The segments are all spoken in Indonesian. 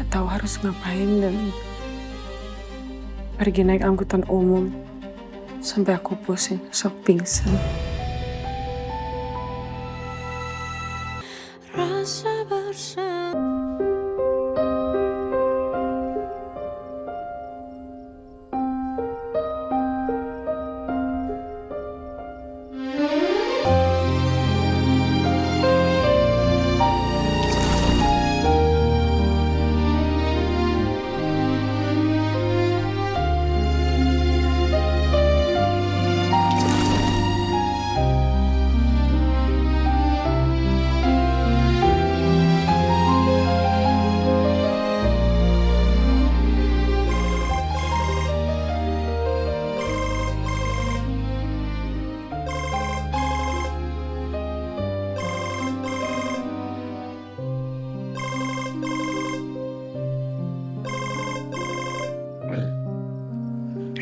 nggak tahu harus ngapain dan pergi naik angkutan umum sampai aku pusing, sok pingsan. Rasa bersama.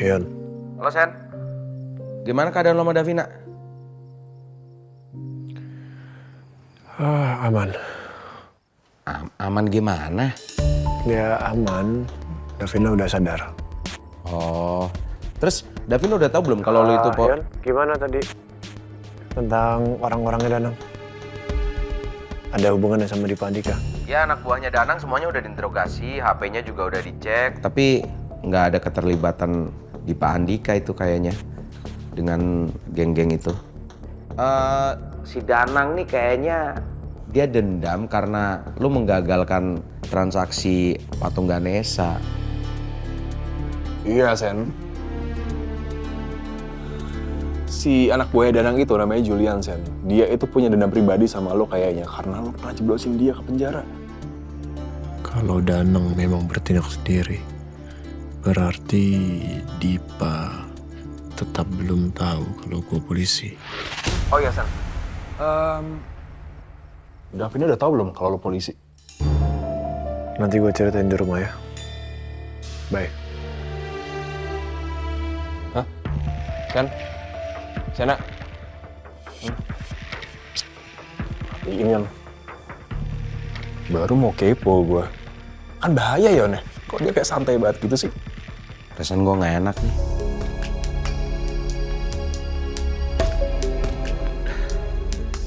Yon. Halo Sen, gimana keadaan lo sama Davina? Aman. Aman gimana? Ya aman. Davina udah sadar. Oh, terus Davina udah tahu belum kalau lo itu Yon, gimana tadi? Tentang orang-orangnya Danang. Ada hubungannya sama Dipa Andika? Ya anak buahnya Danang semuanya udah diinterogasi, HP-nya juga udah dicek. Tapi nggak ada keterlibatan Dipa Andika itu kayaknya dengan geng-geng itu. Si Danang nih kayaknya dia dendam karena lu menggagalkan transaksi patung Ganesha. Iya, Sen. Si anak buahnya Danang itu namanya Julian, Sen. Dia itu punya dendam pribadi sama lo kayaknya karena lo pernah jeblosin dia ke penjara. Kalau Danang memang bertindak sendiri, berarti Dipa tetap belum tahu kalau gue polisi. Oh iya, Sen. Davina udah tahu belum kalau lo polisi? Nanti gue ceritain di rumah ya. Bye. Hah? Sen? Sena? Matiin Yon. Baru mau kepo gue. Kan bahaya Yon ya. Kok dia kayak santai banget gitu sih? Perasaan gue nggak enak nih.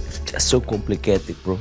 It's just so complicated, bro.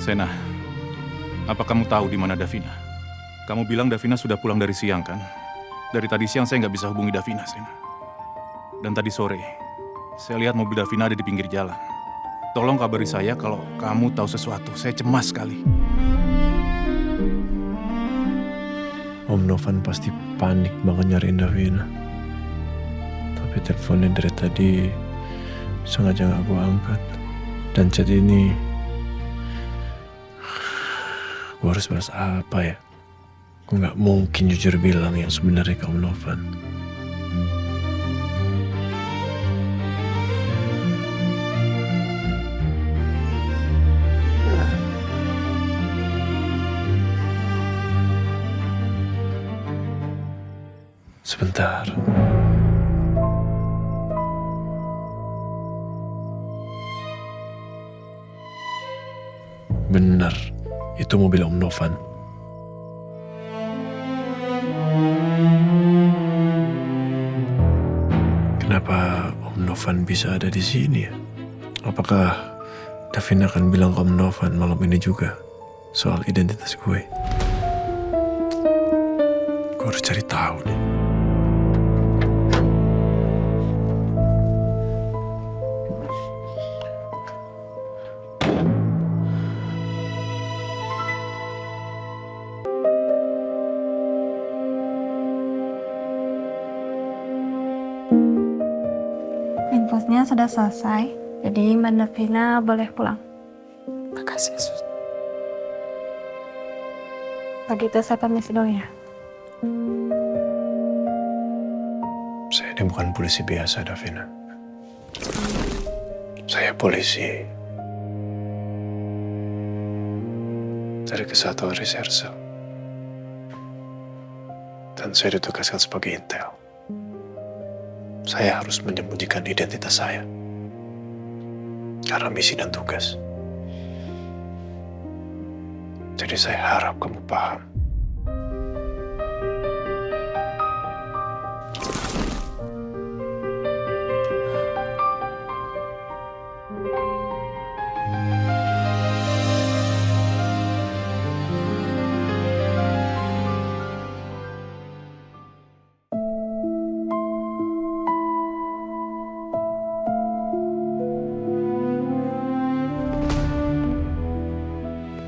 Sena, apa kamu tahu di mana Davina? Kamu bilang Davina sudah pulang dari siang kan? Dari tadi siang saya nggak bisa hubungi Davina, Sena. Dan tadi sore, saya lihat mobil Davina ada di pinggir jalan. Tolong kabari saya kalau kamu tahu sesuatu. Saya cemas sekali. Om Novan pasti panik banget nyariin Davina. Tapi teleponnya dari tadi sengaja gak gue angkat. Dan chat ini, gue harus bahas apa ya? Gue gak mungkin jujur bilang yang sebenarnya ke Om Novan. Sebentar. Benar, itu mobil Om Novan. Kenapa Om Novan bisa ada di sini ya? Apakah Davina akan bilang ke Om Novan malam ini juga soal identitas gue? Gue harus cari tahu nih. Berkasnya sudah selesai, jadi Mbak Davina boleh pulang. Makasih, Sus. Begitu saya permisi dulu ya. Saya ini bukan polisi biasa, Davina. Saya polisi dari Kesatuan Reserse. Dan saya ditugaskan sebagai intel. Saya harus menyembunyikan identitas saya. Karena misi dan tugas. Jadi saya harap kamu paham.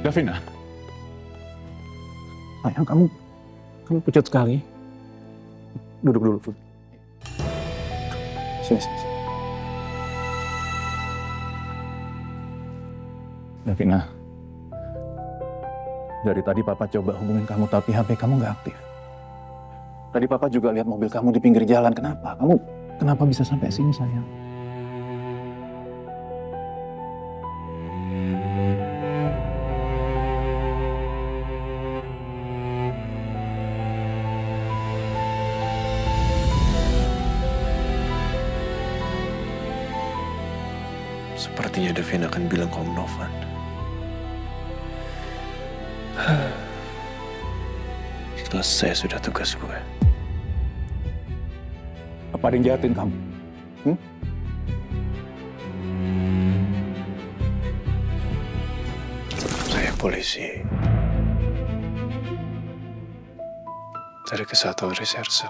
Davina, Sayang, kamu pucat sekali. Duduk dulu, Put. Sini. Davina. Dari tadi Papa coba hubungin kamu tapi HP kamu nggak aktif. Tadi Papa juga lihat mobil kamu di pinggir jalan. Kenapa bisa sampai sini, sayang? Sepertinya Davina akan bilang ke Om Novan. Selesai sudah tugas gue. Apa ada yang jahatin kamu? Saya polisi dari Kesatuan Reserse.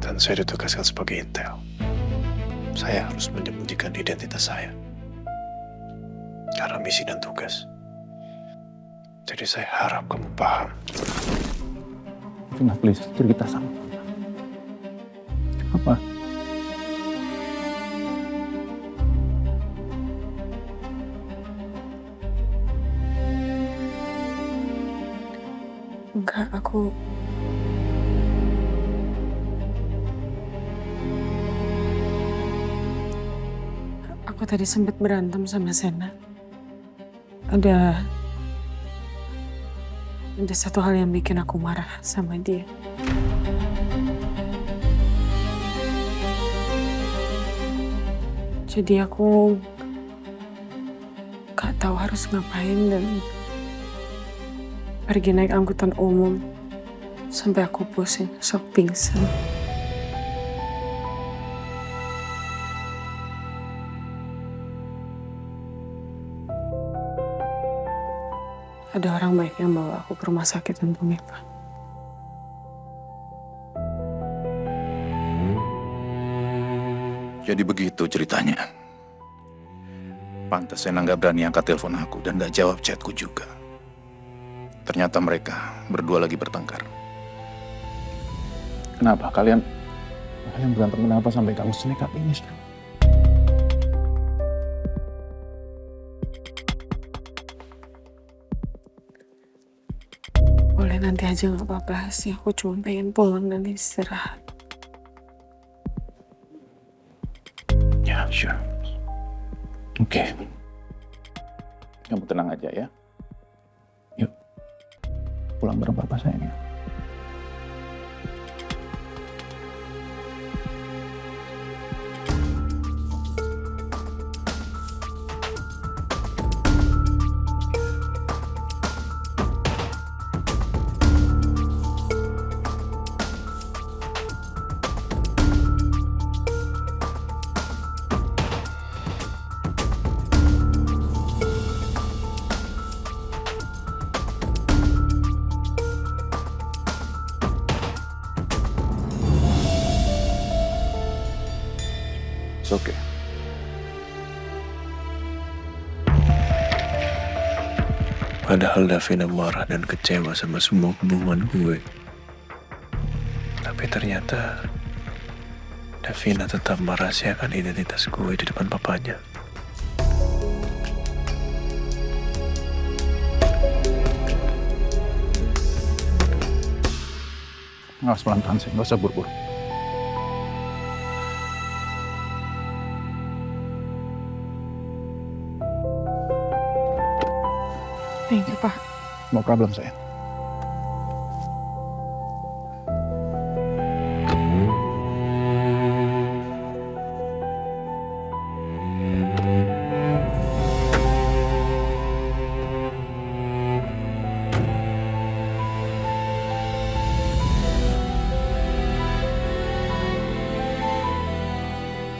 Dan saya ditugaskan sebagai intel. Saya harus menyembunyikan identitas saya. Karena misi dan tugas. Jadi saya harap kamu paham. Davina, please, cerita sama Papa. Apa? Enggak, aku tadi sempat berantem sama Sena. Ada satu hal yang bikin aku marah sama dia. Jadi aku gak tahu harus ngapain dan pergi naik angkutan umum sampai aku pusing, sok pingsan. Ada orang baik yang bawa aku ke rumah sakit untungnya, Pak. Jadi begitu ceritanya. Pantas Sena nggak berani angkat telepon aku dan nggak jawab chatku juga. Ternyata mereka berdua lagi bertengkar. Kenapa kalian berantem kenapa sampai kamu senekat ini sekarang? Boleh nanti aja gak apa-apa sih. Aku cuma pengen pulang dan istirahat. Ya, sure. Oke. Kamu tenang aja ya. Yuk. Pulang bareng Papa sayang ya. Oke. Padahal Davina marah dan kecewa sama semua hubungan gue. Tapi ternyata Davina tetap merahasiakan identitas gue di depan papanya. Nggak usah pelan-pelan, Sen. Nggak usah buru-buru. Thank you, Pak. No problem, sayang.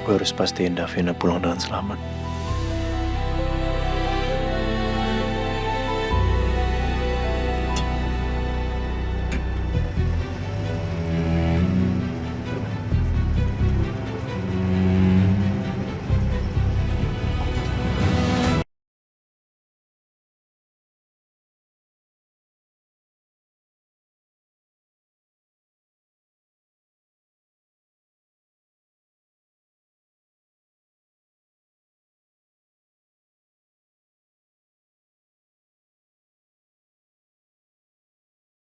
Gue harus pastiin Davina pulang dengan selamat.